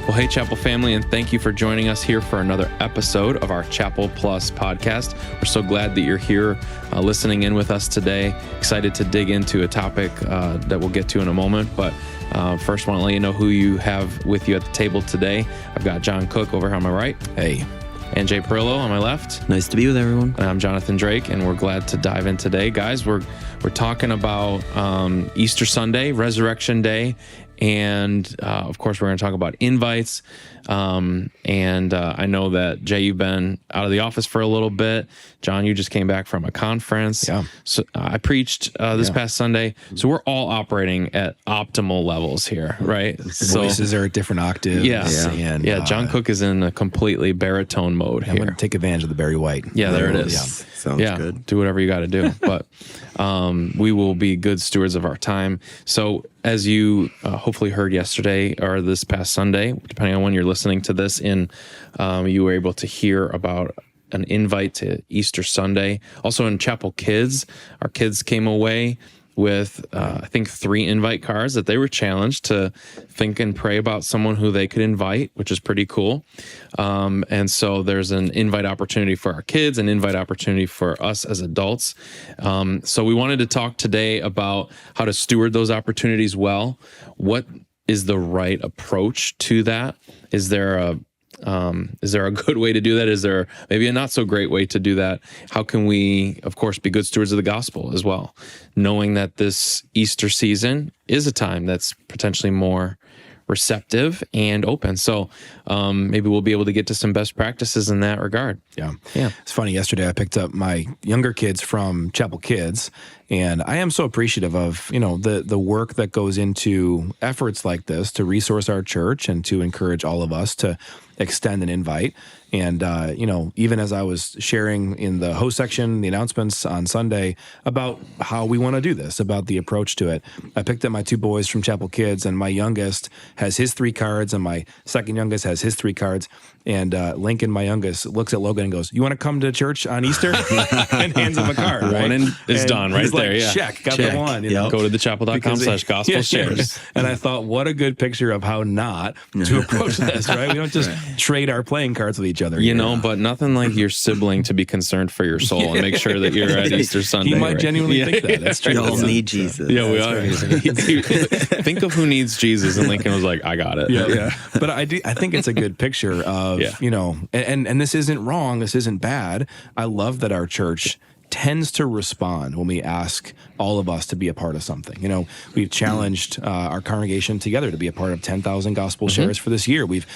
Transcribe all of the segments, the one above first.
Well, hey, Chapel family, and thank you for joining us here for another episode of our Chapel Plus podcast. We're so glad that you're here listening in with us today. Excited to dig into a topic that we'll get to in a moment. But first, want to let you know who you have with you at the table today. I've got John Cook over here on my right. Hey. And Jay Perillo on my left. Nice to be with everyone. And I'm Jonathan Drake, and we're glad to dive in today. Guys, we're talking about Easter Sunday, Resurrection Day, and of course, we're going to talk about invites. I know that, Jay, you've been out of the office for a little bit. John, you just came back from a conference. Yeah. So I preached this past Sunday. So we're all operating at optimal levels here, right? Voices are at different octaves. Yeah. John Cook is in a completely baritone mode here. I'm going to take advantage of the Barry White. Yeah, there it is. Yeah. Sounds good. Do whatever you got to do. But we will be good stewards of our time. So as you hopefully heard yesterday or this past Sunday, depending on when you're listening to this, you were able to hear about an invite to Easter Sunday. Also in Chapel Kids, our kids came away with, I think, 3 invite cards that they were challenged to think and pray about someone who they could invite, which is pretty cool. And so there's an invite opportunity for our kids, an invite opportunity for us as adults. So we wanted to talk today about how to steward those opportunities well. What is the right approach to that? Is there a good way to do that? Is there maybe a not so great way to do that? How can we, of course, be good stewards of the gospel as well, knowing that this Easter season is a time that's potentially more receptive and open. So maybe we'll be able to get to some best practices in that regard. Yeah. It's funny. Yesterday, I picked up my younger kids from Chapel Kids, and I am so appreciative of, the work that goes into efforts like this to resource our church and to encourage all of us to extend an invite. And, even as I was sharing in the host section, the announcements on Sunday about how we want to do this, about the approach to it, I picked up my 2 boys from Chapel Kids, and my youngest has his 3 cards, and my second youngest has his 3 cards. And Lincoln, my youngest, looks at Logan and goes, "You want to come to church on Easter?" and hands him a card. Right? One is done right there. Like, yeah. Check. Got the one. Go to thechapel.com/gospel shares. And I thought, what a good picture of how not to approach this, right? We don't just trade our playing cards with each other. But nothing like your sibling to be concerned for your soul and make sure that you're at Easter Sunday. He might genuinely think that. That's true. We all need Jesus. Yeah, we are. Think of who needs Jesus, and Lincoln was like, "I got it." Yeah. But I think it's a good picture of, and this isn't wrong. This isn't bad. I love that our church tends to respond when we ask all of us to be a part of something. We've challenged our congregation together to be a part of 10,000 gospel shares for this year. We've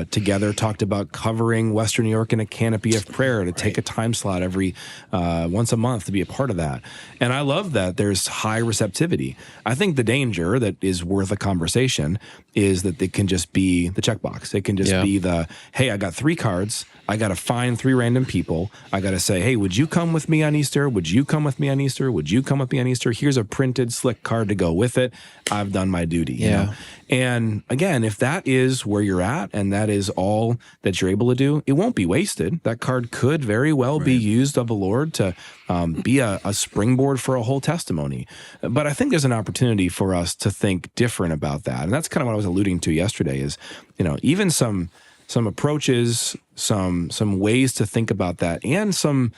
together talked about covering Western New York in a canopy of prayer to take a time slot every once a month to be a part of that. And I love that there's high receptivity. I think the danger that is worth a conversation is that it can just be the checkbox. It can just be the, hey, I got 3 cards. I got to find 3 random people. I got to say, hey, would you come with me on Easter? Would you come with me on Easter? Would you come with me on Easter? Here's a printed slick card to go with it. I've done my duty. You know? And again, if that is where you're at and that is all that you're able to do, it won't be wasted. That card could very well be used of the Lord to be a springboard for a whole testimony. But I think there's an opportunity for us to think different about that. And that's kind of what I was alluding to yesterday is, even some approaches, some ways to think about that, and some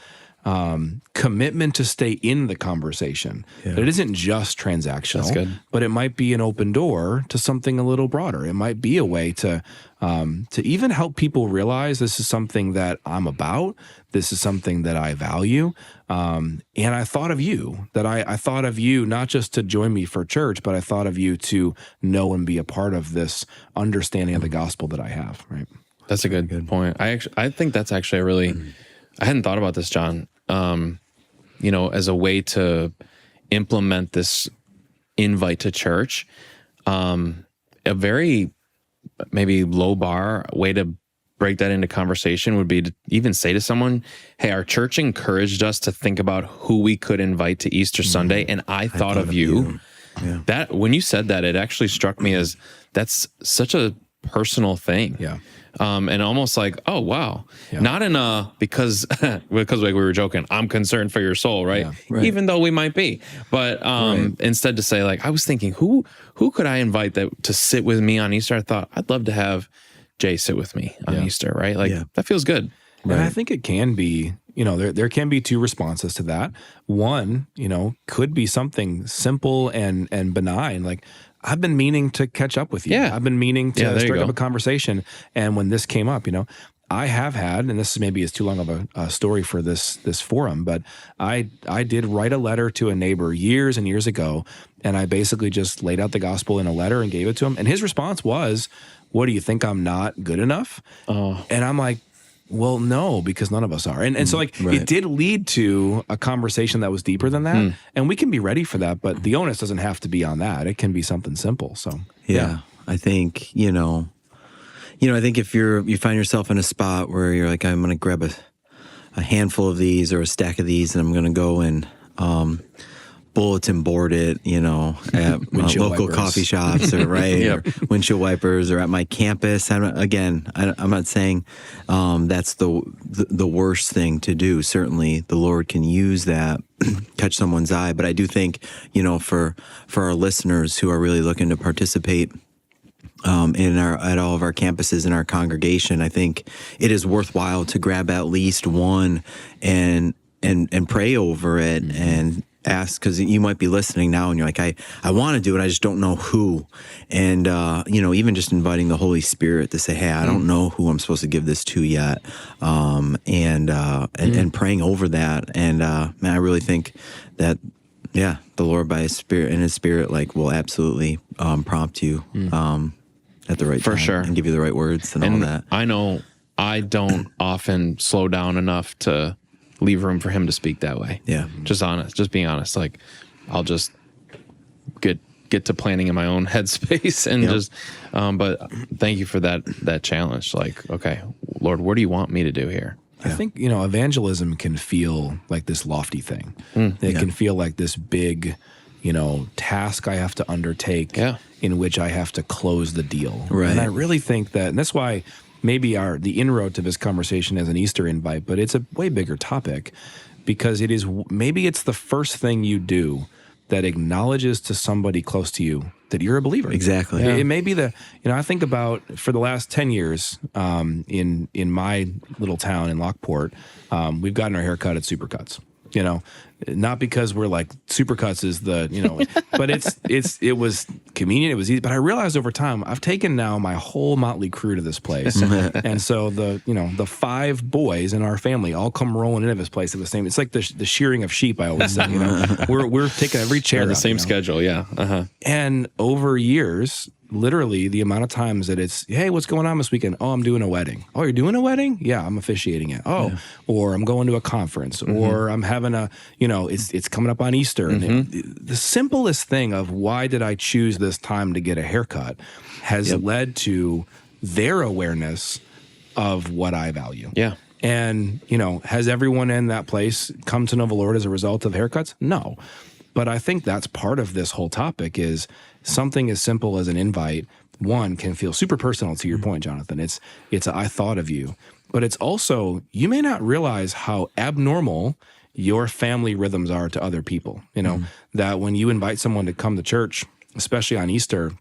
commitment to stay in the conversation. That it isn't just transactional. That's good. But it might be an open door to something a little broader. It might be a way to even help people realize this is something that I'm about. This is something that I value. And I thought of you, that I thought of you not just to join me for church, but I thought of you to know and be a part of this understanding of the gospel that I have, right? That's a good point. I think that's actually a really, I hadn't thought about this, John, as a way to implement this invite to church. A very maybe low bar way to break that into conversation would be to even say to someone, hey, our church encouraged us to think about who we could invite to Easter Sunday, and I thought of you. Yeah. That when you said that, it actually struck me as that's such a personal thing. Yeah. And almost like, oh, wow. Yeah. Not in a, because like we were joking, I'm concerned for your soul, right? Yeah, right. Even though we might be. But instead to say, like, I was thinking, who could I invite that to sit with me on Easter? I thought, I'd love to have Jay sit with me on Yeah. Easter, right? Like Yeah. that feels good. And I think it can be, there can be two responses to that. One, could be something simple and benign. Like, I've been meaning to catch up with you. Yeah. I've been meaning Yeah, to there you start go. up a conversation. And when this came up, I have had, and this maybe is too long of a story for this forum, but I did write a letter to a neighbor years and years ago, and I basically just laid out the gospel in a letter and gave it to him. And his response was, "What, do you think I'm not good enough?" And I'm like, well, no, because none of us are. And so it did lead to a conversation that was deeper than that. And we can be ready for that, but the onus doesn't have to be on that. It can be something simple. So Yeah. I think, I think if you find yourself in a spot where you're like, I'm going to grab a handful of these or a stack of these, and I'm going to go and bulletin board it, at local wipers. coffee shops or or windshield wipers or at my campus. I'm not saying that's the worst thing to do. Certainly, the Lord can use that, catch someone's eye. But I do think, for our listeners who are really looking to participate at all of our campuses in our congregation, I think it is worthwhile to grab at least one and pray over it and ask, because you might be listening now and you're like, I want to do it, I just don't know who. And even just inviting the Holy Spirit to say, hey, I don't know who I'm supposed to give this to yet, and praying over that. And man, I really think that the Lord by His Spirit will absolutely prompt you at the right time, For sure, and give you the right words and all that. I know I don't often slow down enough to leave room for Him to speak that way. Yeah. Just being honest. Like, I'll just get to planning in my own headspace and but thank you for that challenge. Like, okay, Lord, what do you want me to do here? I think, evangelism can feel like this lofty thing. It can feel like this big, task I have to undertake in which I have to close the deal. Right. And I really think that, and that's why maybe the inroad to this conversation is an Easter invite, but it's a way bigger topic, because maybe it's the first thing you do that acknowledges to somebody close to you that you're a believer. Exactly. Yeah. It may be I think about, for the last 10 years in my little town in Lockport, we've gotten our hair cut at Supercuts. Not because we're like Supercuts is but it was convenient, it was easy. But I realized over time, I've taken now my whole motley crew to this place, and so the 5 boys in our family all come rolling into this place at the same. It's like the shearing of sheep. I always say, we're taking every chair On the out, same schedule, and over years, literally the amount of times that it's, hey, what's going on this weekend? Oh, I'm doing a wedding. Oh, you're doing a wedding? Yeah, I'm officiating it. Oh, or I'm going to a conference, or I'm having it's coming up on Easter. And the simplest thing of why did I choose this time to get a haircut has led to their awareness of what I value. Yeah. And, has everyone in that place come to know the Lord as a result of haircuts? No. But I think that's part of this whole topic is something as simple as an invite, one, can feel super personal to your point, Jonathan. It's I thought of you. But it's also, you may not realize how abnormal your family rhythms are to other people. That when you invite someone to come to church, especially on Easter,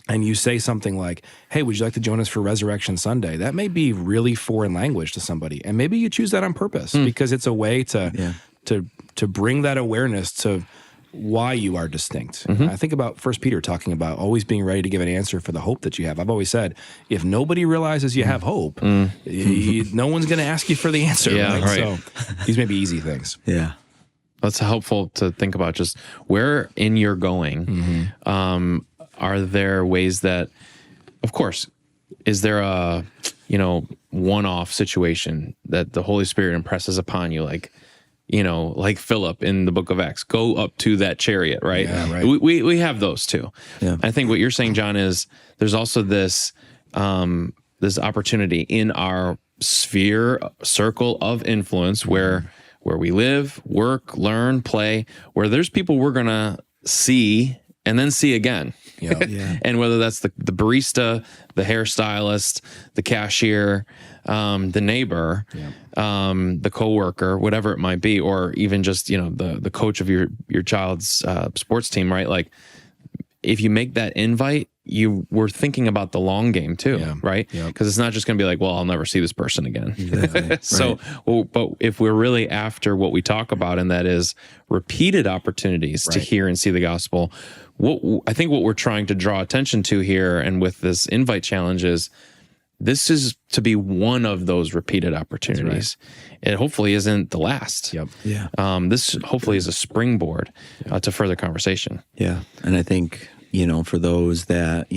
and you say something like, hey, would you like to join us for Resurrection Sunday? That may be really foreign language to somebody. And maybe you choose that on purpose because it's a way to bring that awareness to why you are distinct. I think about 1 Peter talking about always being ready to give an answer for the hope that you have. I've always said, if nobody realizes you have hope, no one's going to ask you for the answer. Yeah, right. So these may be easy things. Yeah. That's helpful to think about, just where in you're going. Are there ways that, of course, is there a, one-off situation that the Holy Spirit impresses upon you? Like Philip in the book of Acts, go up to that chariot, right? Yeah, right. We have those too. Yeah. I think what you're saying, John, is there's also this opportunity in our circle of influence where we live, work, learn, play, where there's people we're going to see and then see again. Yeah. And whether that's the barista, the hairstylist, the cashier, the neighbor, the coworker, whatever it might be, or even just, the coach of your child's sports team, right? Like, if you make that invite, you were thinking about the long game too, right? Yep. Because it's not just going to be like, well, I'll never see this person again. Exactly. So, but if we're really after what we talk about, and that is repeated opportunities to hear and see the gospel, I think what we're trying to draw attention to here, and with this invite challenge, is this is to be one of those repeated opportunities. It hopefully isn't the last. Yep. Yeah. This hopefully is a springboard to further conversation. Yeah. And I think, for those that,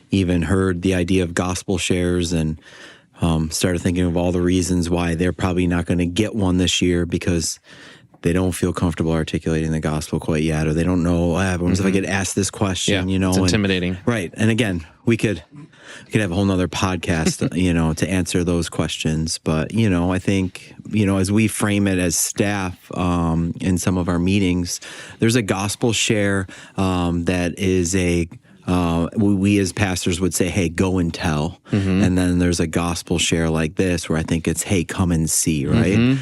even heard the idea of gospel shares and started thinking of all the reasons why they're probably not going to get one this year because they don't feel comfortable articulating the gospel quite yet, or they don't know, what if I get asked this question, it's intimidating. Right. And again, we could have a whole nother podcast, to answer those questions. But, I think, as we frame it as staff in some of our meetings, there's a gospel share that is we as pastors would say, hey, go and tell. And then there's a gospel share like this where I think it's, hey, come and see, right?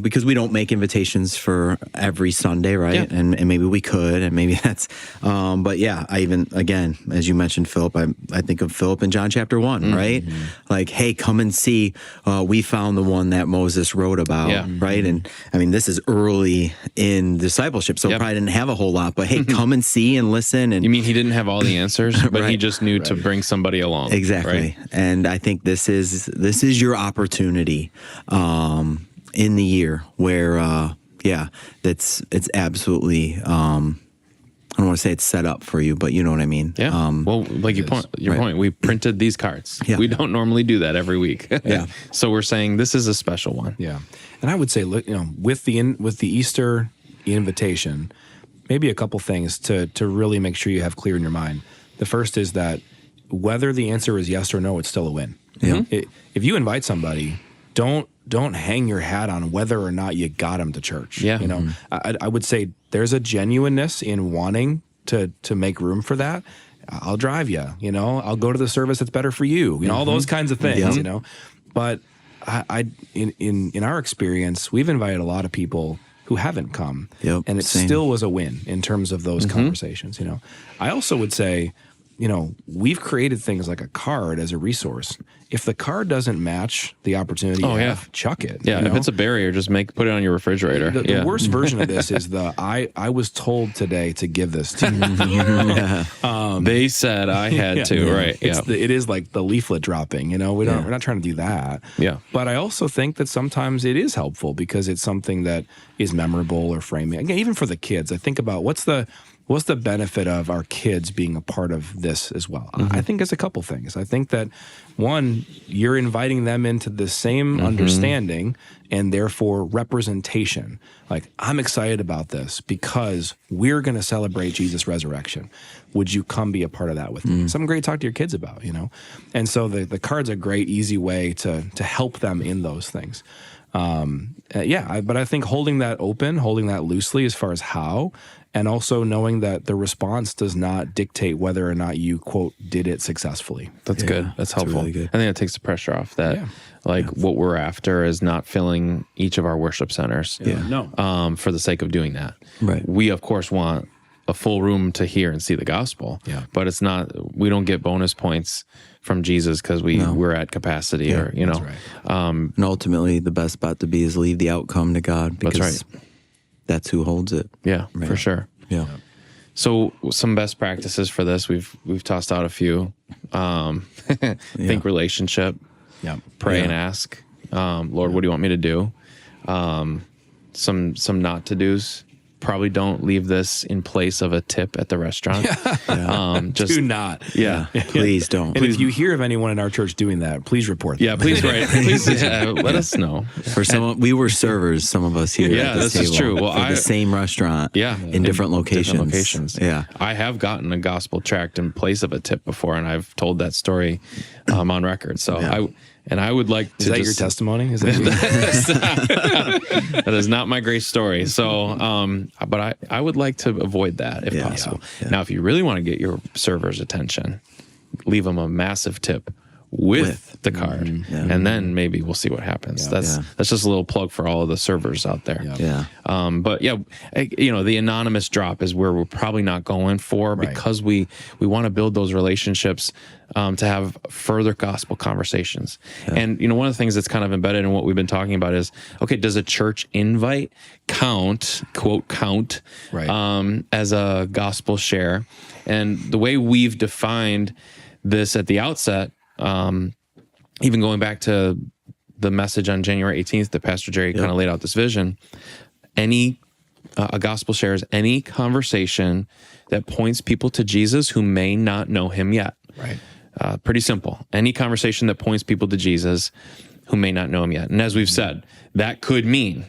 Because we don't make invitations for every Sunday, right? Yeah. And maybe we could, and maybe that's, but yeah, I even, again, as you mentioned, Philip, I think of Philip in John chapter 1, right? Like, hey, come and see. We found the one that Moses wrote about, right? And I mean, this is early in discipleship, so probably didn't have a whole lot, but hey, come and see and listen. And you mean he didn't have all the answers, but he just knew to bring somebody along. Exactly. Right? And I think this is your opportunity in the year where it's absolutely I don't want to say it's set up for you, but you know what I mean. Yeah. Well, like your point, we printed these cards. Yeah. We don't normally do that every week. Yeah. So we're saying this is a special one. Yeah. And I would say, with the Easter invitation, maybe a couple things to really make sure you have clear in your mind. The first is that whether the answer is yes or no, it's still a win. Yeah. If you invite somebody, don't hang your hat on whether or not you got them to church. Yeah. I would say there's a genuineness in wanting to make room for that. I'll drive you, I'll go to the service that's better for you, all those kinds of things, But in our experience, we've invited a lot of people who haven't come, and it still was a win in terms of those conversations. I also would say, we've created things like a card as a resource. If the card doesn't match the opportunity you have, chuck it. Yeah, if it's a barrier, just put it on your refrigerator. The worst version of this is I was told today to give this to you. They said I had to, right? It is like the leaflet dropping. We're not trying to do that. Yeah. But I also think that sometimes it is helpful because it's something that is memorable or framing. Again, even for the kids, I think about what's the benefit of our kids being a part of this as well? I think it's a couple things. I think that, one, you're inviting them into the same understanding and therefore representation. Like, I'm excited about this because we're going to celebrate Jesus' resurrection. Would you come be a part of that with me? Something great to talk to your kids about, And so the card's a great, easy way to help them in those things. But I think holding that open, holding that loosely as far as how, and also knowing that the response does not dictate whether or not you, quote, did it successfully. That's good. That's helpful. Really good. I think it takes the pressure off that, what we're after is not filling each of our worship centers for the sake of doing that. Right. We, of course, want a full room to hear and see the gospel, but it's not, we don't get bonus points from Jesus because we're at capacity That's right. And ultimately, the best spot to be is leave the outcome to God because that's who holds it. Yeah, for sure. Yeah. So some best practices for this, we've tossed out a few. Think relationship, pray and ask, Lord, what do you want me to do? Some not to do's. Probably don't leave this in place of a tip at the restaurant. Do not. Please don't. And if you hear of anyone in our church doing that, please report that. Yeah, please write. Please let us know. For some, we were servers. Some of us here. Yeah, this is true. Well, for the same restaurant. In different locations. Different locations. Yeah, I have gotten a gospel tract in place of a tip before, and I've told that story on record. So I would like to. Is that your testimony? Is that that is not my great story. So, but I would like to avoid that if possible. Now, if you really want to get your server's attention, leave them a massive tip with the card, and then maybe we'll see what happens. That's just a little plug for all of the servers out there. But the anonymous drop is where we're probably not going for, because we want to build those relationships to have further gospel conversations. And one of the things that's kind of embedded in what we've been talking about is, okay, does a church invite count, quote, count, as a gospel share? And the way we've defined this at the outset, even going back to the message on January 18th that Pastor Jerry kind of laid out this vision, a gospel share is any conversation that points people to Jesus who may not know him yet. Pretty simple. Any conversation that points people to Jesus who may not know him yet. And as we've said, that could mean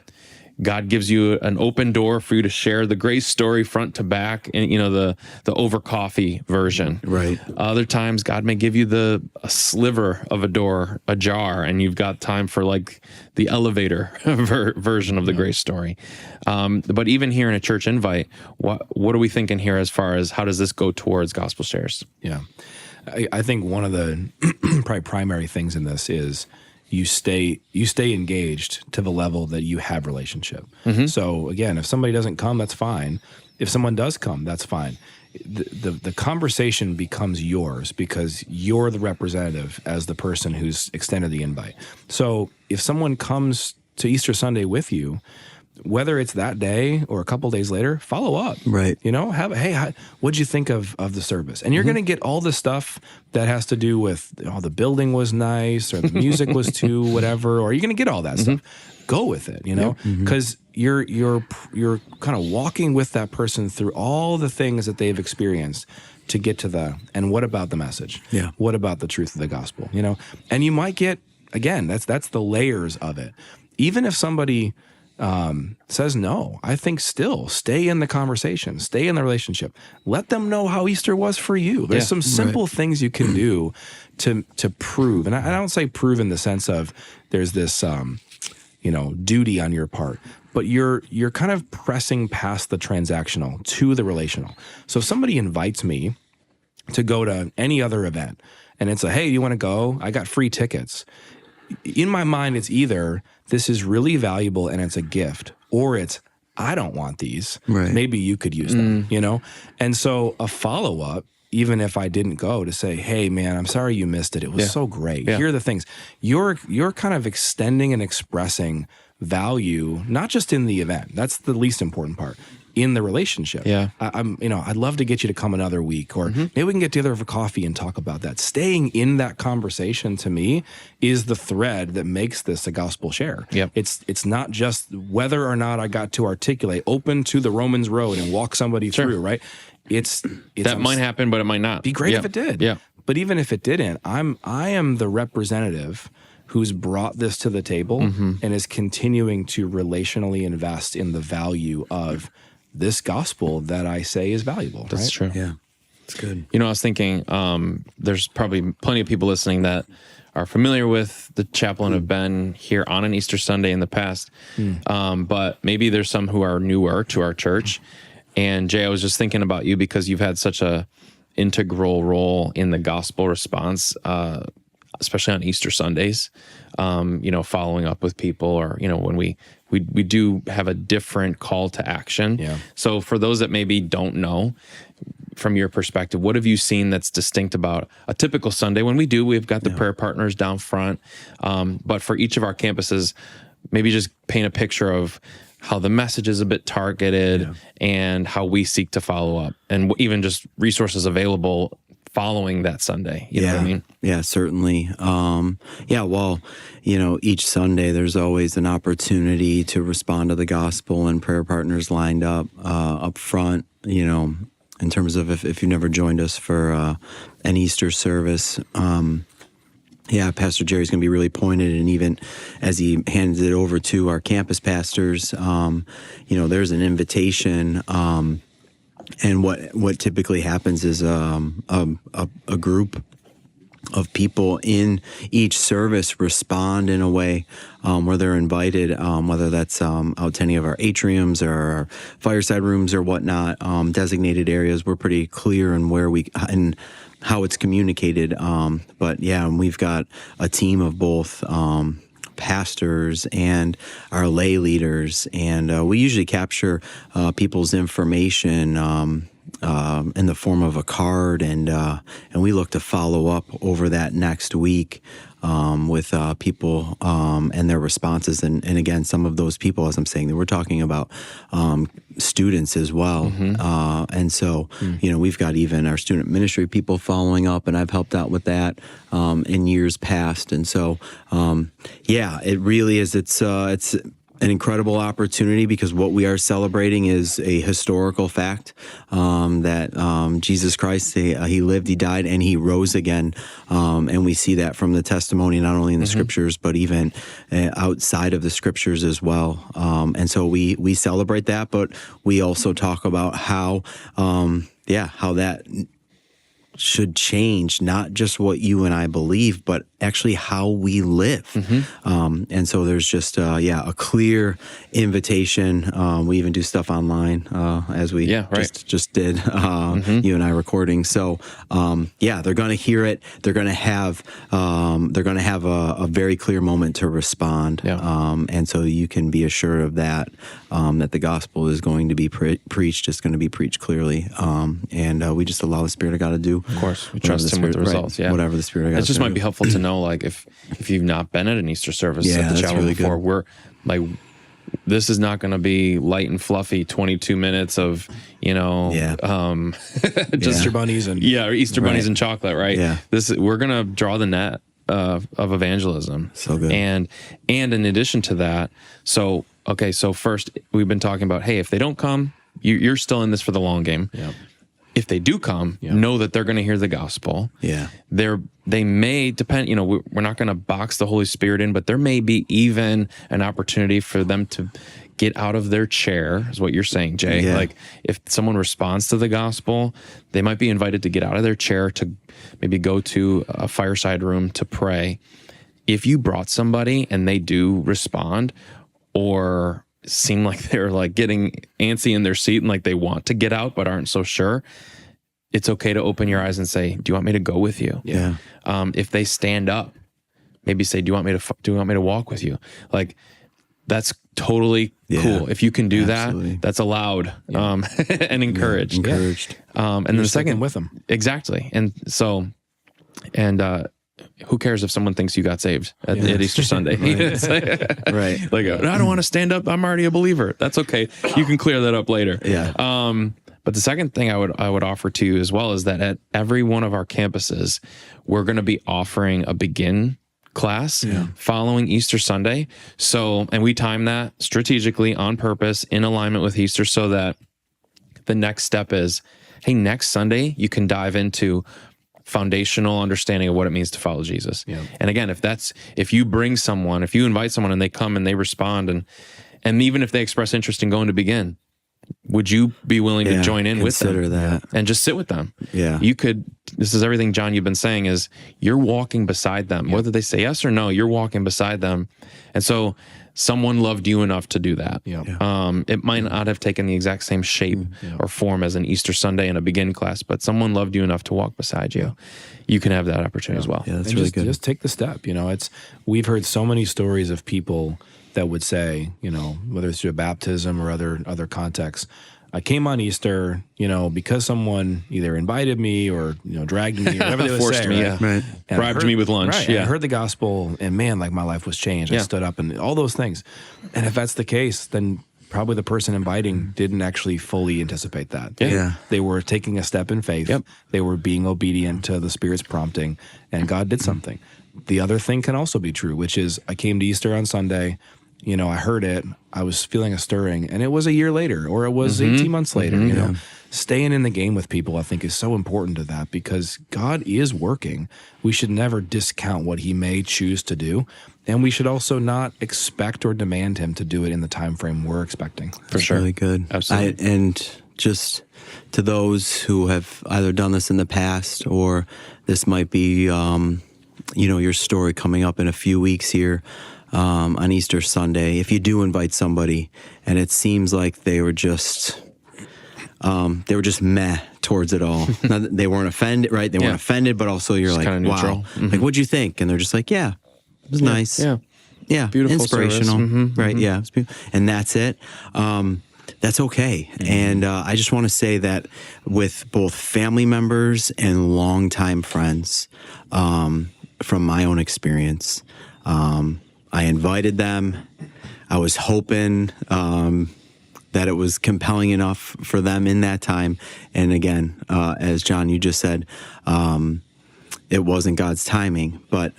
God gives you an open door for you to share the grace story front to back, and the over coffee version. Other times, God may give you a sliver of a jar, and you've got time for like the elevator version of the grace story. But even here in a church invite, what are we thinking here as far as how does this go towards gospel shares? I think one of the probably primary things in this is you stay engaged to the level that you have relationship. So again, if somebody doesn't come, that's fine. If someone does come, that's fine. The conversation becomes yours because you're the representative as the person who's extended the invite. So if someone comes to Easter Sunday with you, whether it's that day or a couple days later, follow up. What'd you think of the service? And you're going to get all the stuff that has to do with, the building was nice, or the music was too whatever, or you're going to get all that stuff. Go with it, because you're kind of walking with that person through all the things that they've experienced to get to and what about the message? What about the truth of the gospel? And you might get, again, that's the layers of it. Even if somebody says no, I think still stay in the conversation, stay in the relationship. Let them know how Easter was for you. There's some simple things you can do to prove. And I don't say prove in the sense of there's this duty on your part, but you're kind of pressing past the transactional to the relational. So if somebody invites me to go to any other event and it's hey, do you want to go? I got free tickets. In my mind, it's either this is really valuable and it's a gift, or it's I don't want these. Maybe you could use them, And so a follow-up, even if I didn't go, to say, hey, man, I'm sorry you missed it. It was so great. Here are the things. You're kind of extending and expressing value, not just in the event. That's the least important part. In the relationship. I'd love to get you to come another week, or maybe we can get together for coffee and talk about that. Staying in that conversation, to me, is the thread that makes this a gospel share. It's not just whether or not I got to articulate open to the Romans road and walk somebody through, right? It's that might happen, but it might not. Be great if it did. But even if it didn't, I am the representative who's brought this to the table and is continuing to relationally invest in the value of this gospel that I say is valuable. That's true. It's good. I was thinking there's probably plenty of people listening that are familiar with the chapel and have been here on an Easter Sunday in the past. But maybe there's some who are newer to our church. And Jay, I was just thinking about you because you've had such a integral role in the gospel response, especially on Easter Sundays, following up with people, or, when we do have a different call to action. So for those that maybe don't know, from your perspective, what have you seen that's distinct about a typical Sunday? When we've got the prayer partners down front, but for each of our campuses, maybe just paint a picture of how the message is a bit targeted and how we seek to follow up, and even just resources available following that Sunday. You know what I mean? Yeah, certainly. Each Sunday there's always an opportunity to respond to the gospel, and prayer partners lined up front, in terms of if you've never joined us for an Easter service. Pastor Jerry's going to be really pointed, and even as he hands it over to our campus pastors, there's an invitation. And what typically happens is a group of people in each service respond in a way where they're invited, whether that's out to any of our atriums or our fireside rooms or whatnot, designated areas. We're pretty clear in where and how it's communicated. But yeah, and we've got a team of both pastors and our lay leaders, and we usually capture people's information in the form of a card, and we look to follow up over that next week with people and their responses, and again, some of those people, as I'm saying, that we're talking about students as well, and so we've got even our student ministry people following up, and I've helped out with that in years past, and so it really is. It's an incredible opportunity, because what we are celebrating is a historical fact that Jesus Christ, he lived, he died, and he rose again. And we see that from the testimony, not only in the scriptures, but even outside of the scriptures as well. And so we celebrate that, but we also talk about how that should change not just what you and I believe, but actually how we live. And so there's just a clear invitation. We even do stuff online as we just did, you and I recording. So they're going to hear it. They're going to have a very clear moment to respond. And so you can be assured of that, that the gospel is going to be preached. It's going to be preached clearly. And we just allow the Spirit of God to do. Of course, we trust Him with the results. Whatever the Spirit of God. It just might be helpful to know, like, if you've not been at an Easter service at the chapel really before, we're like, this is not going to be light and fluffy 22 minutes of just Easter bunnies and Easter bunnies and chocolate, right? Yeah. We're going to draw the net of evangelism. So good. And in addition to that, so first we've been talking about, hey, if they don't come, you're still in this for the long game. If they do come, know that they're going to hear the gospel. They may depend, we're not going to box the Holy Spirit in, but there may be even an opportunity for them to get out of their chair, is what you're saying, Jay. Like, if someone responds to the gospel, they might be invited to get out of their chair to maybe go to a fireside room to pray. If you brought somebody and they do respond, or seem like they're like getting antsy in their seat and like they want to get out but aren't so sure, it's okay to open your eyes and say, do you want me to go with you? If they stand up, maybe say, do you want me to walk with you? Like, that's totally cool. If you can do that, that's allowed and encouraged. And then the second with them. Exactly. And so, who cares if someone thinks you got saved at Easter Sunday? Right. Like, I don't want to stand up. I'm already a believer. That's okay. You can clear that up later. But the second thing I would offer to you as well is that at every one of our campuses, we're going to be offering a begin class following Easter Sunday. So, and we time that strategically on purpose in alignment with Easter, so that the next step is, hey, next Sunday, you can dive into foundational understanding of what it means to follow Jesus. And again, if you invite someone and they come and they respond, and even if they express interest in going to begin, would you be willing to join in with them and just sit with them? You could. This is everything, John, you've been saying, is you're walking beside them. Whether they say yes or no, you're walking beside them. And so someone loved you enough to do that. It might not have taken the exact same shape or form as an Easter Sunday and a begin class, but someone loved you enough to walk beside you. You can have that opportunity as well. That's really good. Just take the step. We've heard so many stories of people that would say, whether it's through a baptism or other contexts, I came on Easter, because someone either invited me or, dragged me, or whatever they would forced say, me, right? Bribed me with lunch. Right. I heard the gospel, and man, like, my life was changed. I stood up and all those things. And if that's the case, then probably the person inviting didn't actually fully anticipate that. They were taking a step in faith. They were being obedient to the Spirit's prompting, and God did something. The other thing can also be true, which is, I came to Easter on Sunday. I heard it, I was feeling a stirring, and it was a year later, or it was 18 months later, Staying in the game with people, I think, is so important to that, because God is working. We should never discount what He may choose to do, and we should also not expect or demand Him to do it in the time frame we're expecting. For sure. Really good. Absolutely. And just to those who have either done this in the past, or this might be, your story coming up in a few weeks here, on Easter Sunday, if you do invite somebody and it seems like they were just they were just meh towards it all. Not that they weren't offended, right? They weren't offended, but also you're just like, kinda neutral. wow, like what'd you think? And they're just like, yeah, it was nice. Yeah, Beautiful inspirational, service. right? Yeah, it's beautiful. And that's it. That's okay. And I just want to say that with both family members and longtime friends, from my own experience, I invited them. I was hoping that it was compelling enough for them in that time. And again, as John, you just said, it wasn't God's timing, but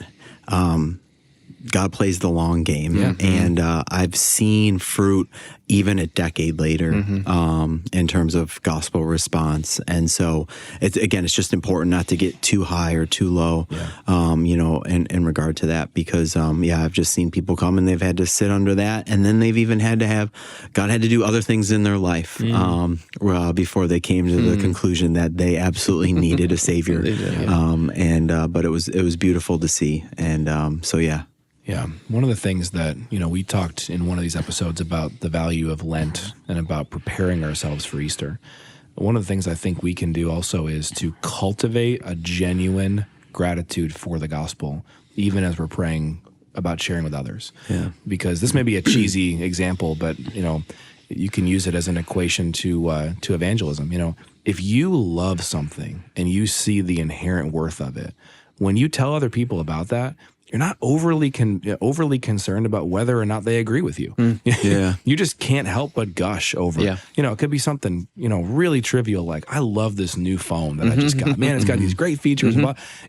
God plays the long game. And I've seen fruit even a decade later in terms of gospel response. And so, it's just important not to get too high or too low, in regard to that. Because, I've just seen people come and they've had to sit under that. And then they've even had to have, God had to do other things in their life before they came to the conclusion that they absolutely needed a Savior. But it was beautiful to see. And Yeah. One of the things that, we talked in one of these episodes about the value of Lent and about preparing ourselves for Easter. One of the things I think we can do also is to cultivate a genuine gratitude for the gospel, even as we're praying about sharing with others. Yeah. Because this may be a cheesy example, but, you can use it as an equation to evangelism. If you love something and you see the inherent worth of it, when you tell other people about that, you're not overly concerned about whether or not they agree with you. You just can't help but gush over. It could be something really trivial, like I love this new phone that I just got. Man, it's got these great features.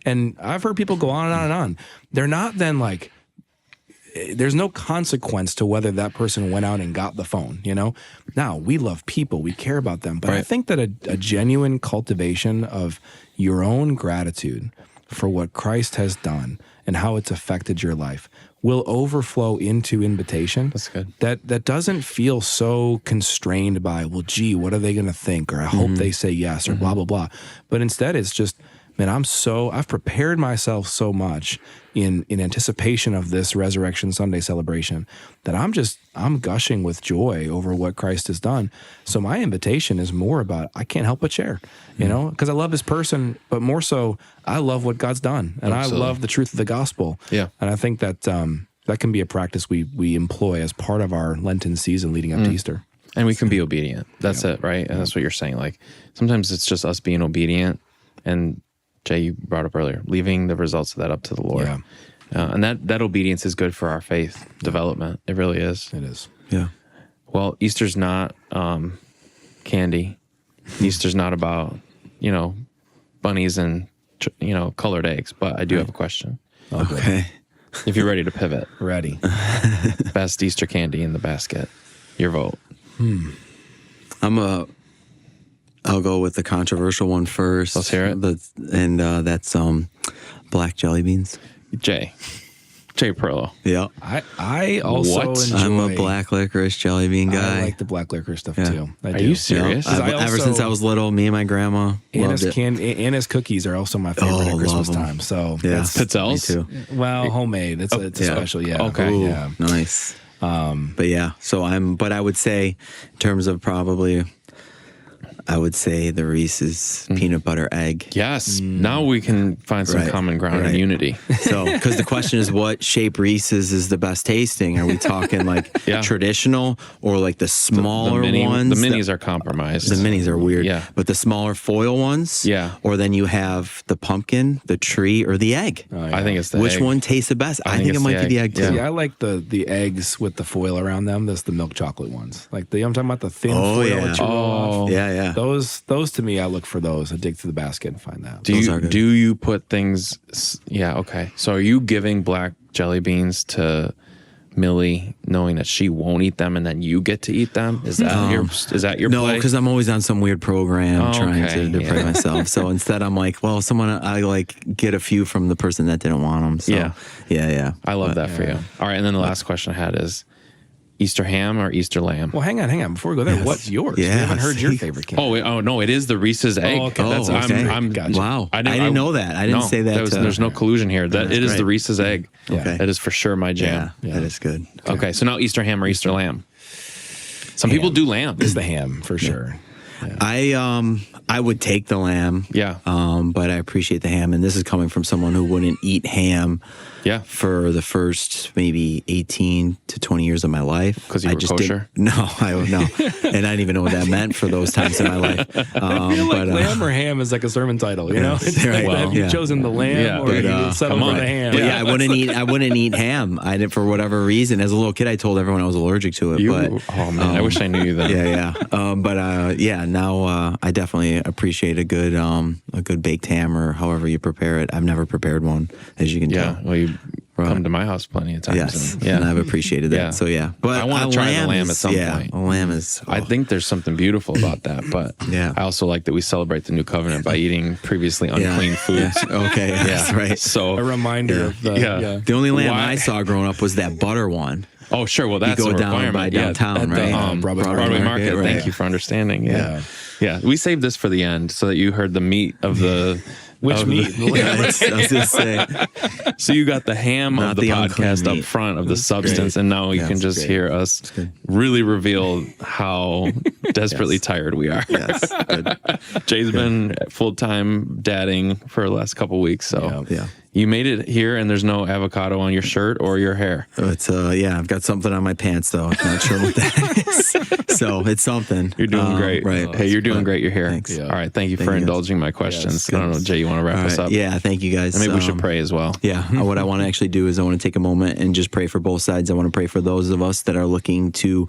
And I've heard people go on and on and on. They're not then like, there's no consequence to whether that person went out and got the phone. Now we love people, we care about them, but I think that a genuine cultivation of your own gratitude for what Christ has done and how it's affected your life will overflow into invitation. That's good. That doesn't feel so constrained by, well, gee, what are they going to think? Or I hope they say yes, or blah, blah, blah. But instead it's just, man, I've prepared myself so much in anticipation of this Resurrection Sunday celebration that I'm gushing with joy over what Christ has done. So my invitation is more about, I can't help but share, because I love his person, but more so, I love what God's done, and Absolutely. I love the truth of the gospel. And I think that that can be a practice we employ as part of our Lenten season leading up to Easter. And we can be obedient. That's it, right? And that's what you're saying. Like, sometimes it's just us being obedient, and Jay, you brought up earlier, leaving the results of that up to the Lord. And that obedience is good for our faith development. It really is. It is. Yeah. Well, Easter's not candy. Easter's not about, bunnies and, colored eggs. But I do have a question. Okay. If you're ready to pivot. Ready. Best Easter candy in the basket. Your vote. I'll go with the controversial one first. Let's hear it. That's black jelly beans. Jay Perlo. Yeah. I also enjoy. I'm a black licorice jelly bean guy. I like the black licorice stuff too. Are you serious? Ever since I was little, me and my grandma loved it. Anna's cookies are also my favorite at Christmas time. So that's Pizzelles? Me too. Well, homemade. It's a special. Yeah. Okay. Ooh, yeah. Nice. But yeah, but I would say in terms of I would say the Reese's peanut butter egg. Yes. Now we can find some common ground and unity. So, because the question is, what shape Reese's is the best tasting? Are we talking like traditional or like the smaller ones? The minis are compromised. The minis are weird. Yeah. But the smaller foil ones? Yeah. Or then you have the pumpkin, the tree, or the egg. Oh, yeah. I think it's the Which egg. one tastes the best? I think it might be the egg too. Yeah, I like the eggs with the foil around them. That's the milk chocolate ones. Like I'm talking about the thin foil that you roll off. Yeah. Those to me, I look for those. I dig through the basket and find that. Do you put things? Yeah, okay. So are you giving black jelly beans to Millie, knowing that she won't eat them, and then you get to eat them? Is that your no? play? Because I'm always on some weird program trying to deprive myself. So instead, I'm like, well, I get a few from the person that didn't want them. So, yeah. I love that for you. All right, and then the last question I had is, Easter ham or Easter lamb? Well, hang on. Before we go there, what's yours? Yeah, we haven't heard your favorite candy. Oh, no, it is the Reese's egg. Okay. I'm gotcha. Wow. I didn't know that. I didn't say that. There's no collusion here. It is the Reese's egg. Okay. That is for sure my jam. Yeah, that is good. Okay, so now Easter ham or Easter lamb. Some people do lamb. It's the ham for sure. I would take the lamb. Yeah. But I appreciate the ham, and this is coming from someone who wouldn't eat ham. Yeah. For the first maybe 18 to 20 years of my life. Because you were kosher? No, I don't know. And I didn't even know what that meant for those times in my life. I feel like lamb or ham is like a sermon title, you know? It's right. like, have you chosen the lamb or you settled on the ham? But I wouldn't eat ham. I didn't, for whatever reason. As a little kid, I told everyone I was allergic to it. Oh man, I wish I knew you then. Now I definitely appreciate a good baked ham or however you prepare it. I've never prepared one, as you can tell. Well, you come to my house plenty of times. Yes, and I've appreciated that. Yeah. So but I want to try the lamb at some point. A lamb is. I think there's something beautiful about that, but Yeah. I also like that we celebrate the new covenant by eating previously unclean foods. Yeah. Okay, that's right. So A reminder of the, The only lamb Why? I saw growing up was that butter one. Oh, sure. Well, that's You go a down requirement. by downtown, at right? The, Broadway Market. Right. Thank you for understanding. Yeah. We saved this for the end so that you heard the meat of the. which meat? I was just saying. So you got the ham Not of the the unclean podcast up meat. front of the substance, great. and now you Yeah, can that's just great. hear us really reveal how desperately tired we are. Yes, good. Jay's been full-time dadding for the last couple weeks, so Yeah. you made it here, and there's no avocado on your shirt or your hair. It's I've got something on my pants though. I'm not sure what that is. So it's something. You're doing great. Right. Hey, you're doing great. You're here. Thanks. All right. Thank you Thank for you, guys. indulging my questions. Yes, I don't know, Jay, you want to wrap All us right. up? Yeah, thank you guys. And maybe we should pray as well. Yeah, what I want to actually do is I want to take a moment and just pray for both sides. I want to pray for those of us that are looking to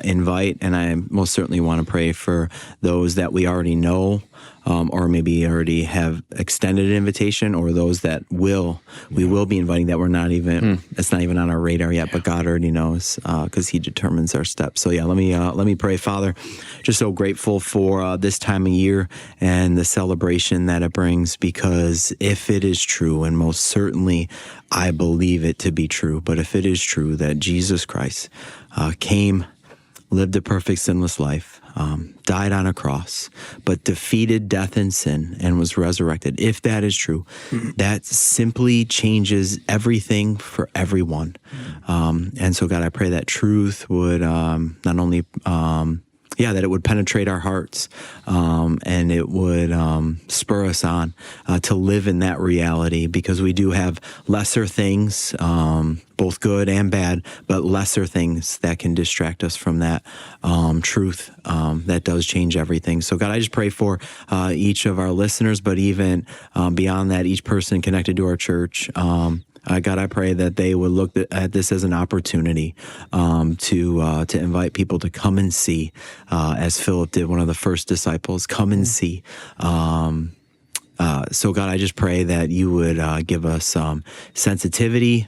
invite, and I most certainly want to pray for those that we already know, or maybe already have extended an invitation, or those that we will be inviting that we're not even, it's not even on our radar yet, but God already knows because He determines our steps. So let me pray. Father, just so grateful for this time of year and the celebration that it brings, because if it is true, and most certainly I believe it to be true, but if it is true that Jesus Christ came, lived a perfect sinless life, died on a cross, but defeated death and sin and was resurrected. If that is true, that simply changes everything for everyone. And so, God, I pray that truth would not only that it would penetrate our hearts, and it would spur us on to live in that reality, because we do have lesser things, both good and bad, but lesser things that can distract us from that truth that does change everything. So, God, I just pray for each of our listeners, but even beyond that, each person connected to our church. God, I pray that they would look at this as an opportunity to invite people to come and see, as Philip did, one of the first disciples, come and see. So, God, I just pray that you would give us sensitivity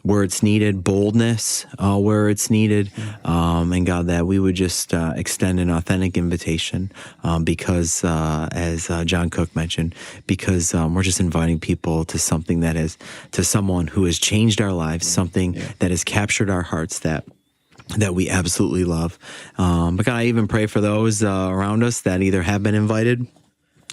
where it's needed, boldness where it's needed, and God, that we would just extend an authentic invitation, because as John Cook mentioned, because we're just inviting people to something that is, to someone who has changed our lives, something that has captured our hearts, that we absolutely love. But God, I even pray for those around us that either have been invited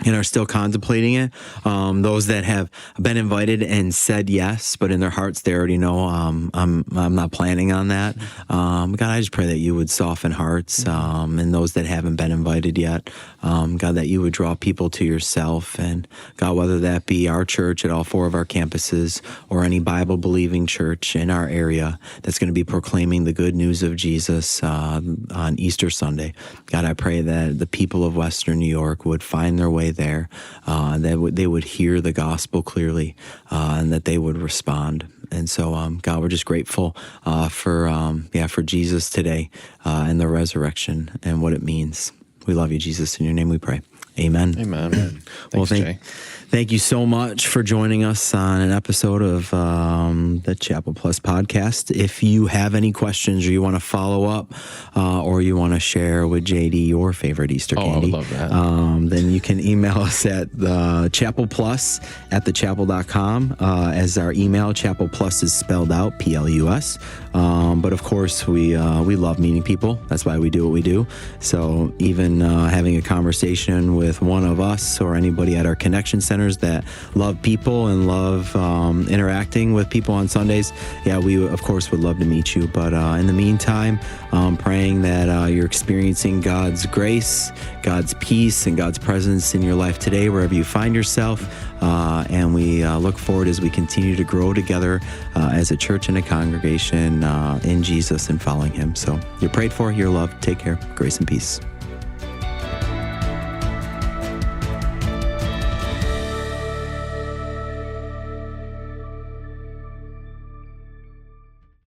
and are still contemplating it, those that have been invited and said yes, but in their hearts they already know I'm not planning on that. God, I just pray that you would soften hearts, and those that haven't been invited yet, God, that you would draw people to yourself. And God, whether that be our church at all 4 of our campuses, or any Bible-believing church in our area that's going to be proclaiming the good news of Jesus on Easter Sunday, God, I pray that the people of Western New York would find their way there, that they would hear the gospel clearly, and that they would respond. And so, God, we're just grateful for Jesus today, and the resurrection and what it means. We love you, Jesus. In your name we pray. Amen. Amen. Thanks, Jay. Thank you so much for joining us on an episode of the Chapel Plus podcast. If you have any questions, or you want to follow up, or you want to share with JD your favorite Easter candy, I would love that. Then you can email us at chapelplus@thechapel.com as our email. Chapel Plus is spelled out PLUS. But of course, we love meeting people. That's why we do what we do. So even having a conversation with with one of us or anybody at our connection centers that love people and love interacting with people on Sundays, yeah, we of course would love to meet you. But in the meantime, praying that you're experiencing God's grace, God's peace, and God's presence in your life today, wherever you find yourself. And we look forward as we continue to grow together as a church and a congregation in Jesus and following him. So you're prayed for, you're loved. Take care. Grace and peace.